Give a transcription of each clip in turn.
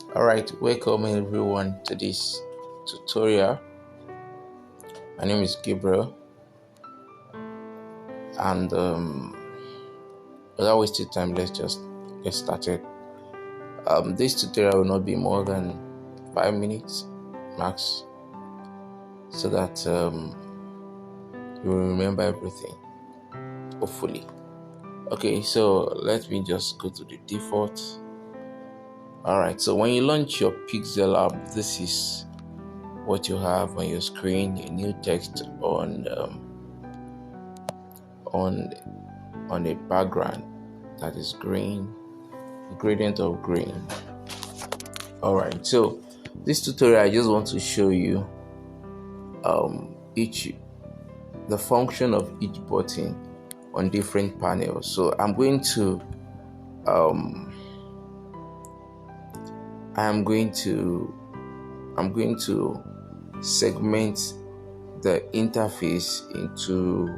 Alright, welcome everyone to this tutorial. My name is Gabriel, and without wasting time, let's just get started. This tutorial will not be more than 5 minutes max, so that you will remember everything, hopefully. Okay, so let me just go to the default. Alright, so when you launch your Pixellab, this is what you have on your screen: a new text on a background that is green, gradient of green. Alright, so this tutorial I just want to show you the function of each button on different panels. So I'm going to segment the interface into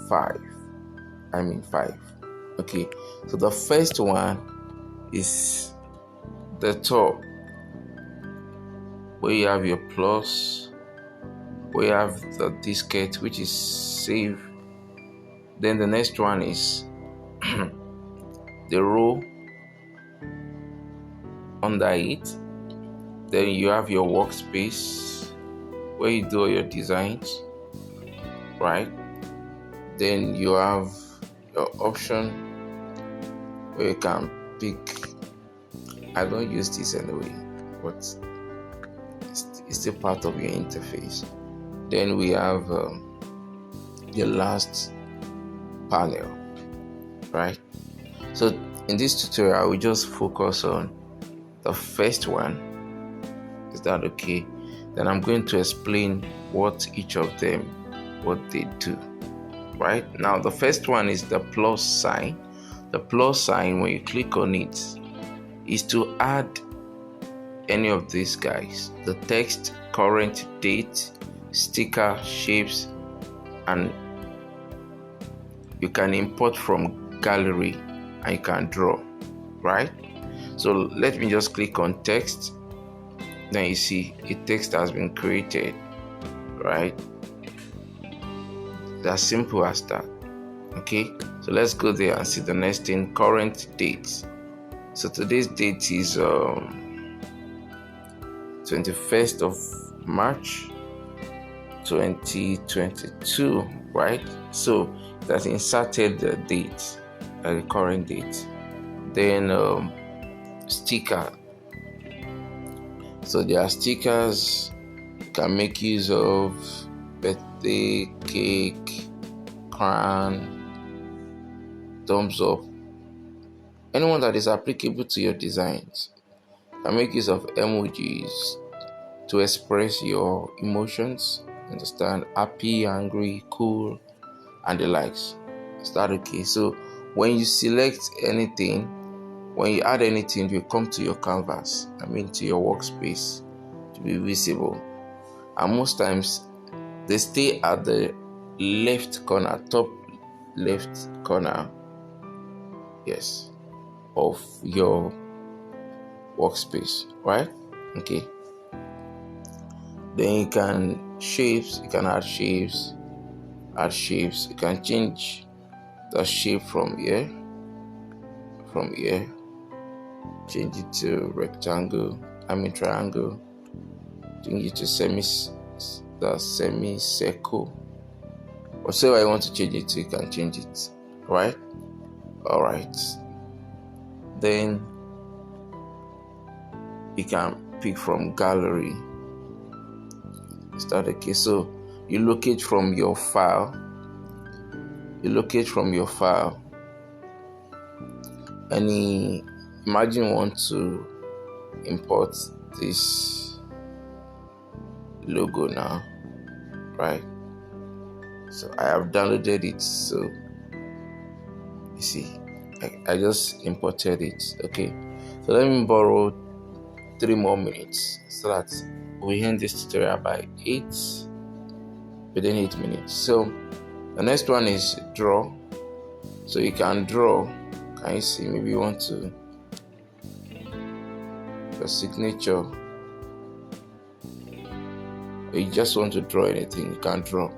5. Okay, so the first one is the top, where you have your plus, where you have the diskette, which is save. Then the next one is the row under it. Then you have your workspace, where you do all your designs, right? Then you have your option, where you can pick. I don't use this anyway, but it's still part of your interface. Then we have the last panel, right? So in this tutorial, we just focus on the first one. Is that okay? Then I'm going to explain what each of them, what they do. Right now, the first one is the plus sign. The plus sign, when you click on it, is to add any of these guys: the text, current, date, sticker, shapes, and you can import from gallery and you can draw, right? So let me just click on text. Then you see a text has been created, right? That's simple as that. Okay, so let's go there and see the next thing: current date. So today's date is 21st of March 2022, right? So that inserted the date, the current date. Then sticker. So there are stickers you can make use of: birthday, cake, crown, thumbs up, anyone that is applicable to your designs. You can make use of emojis to express your emotions, understand: happy, angry, cool, and the likes. Is that okay? So when you select anything, when you add anything, you come to your canvas, to your workspace, to be visible. And most times they stay at the left corner, top left corner, yes, of your workspace, right? Okay. Then you can add shapes. You can change the shape from here, change it to rectangle, triangle, change it to semicircle. Whatever you want to change it to, you can change it, right? Alright. Then you can pick from gallery. Is that okay? So you locate from your file. Imagine you want to import this logo now, right? So I have downloaded it. So you see, I just imported it. Okay, so let me borrow 3 more minutes so that we end this tutorial within 8 minutes. So the next one is draw. So you can draw Can you see? Maybe you want to your signature, or you just want to draw anything, you can draw.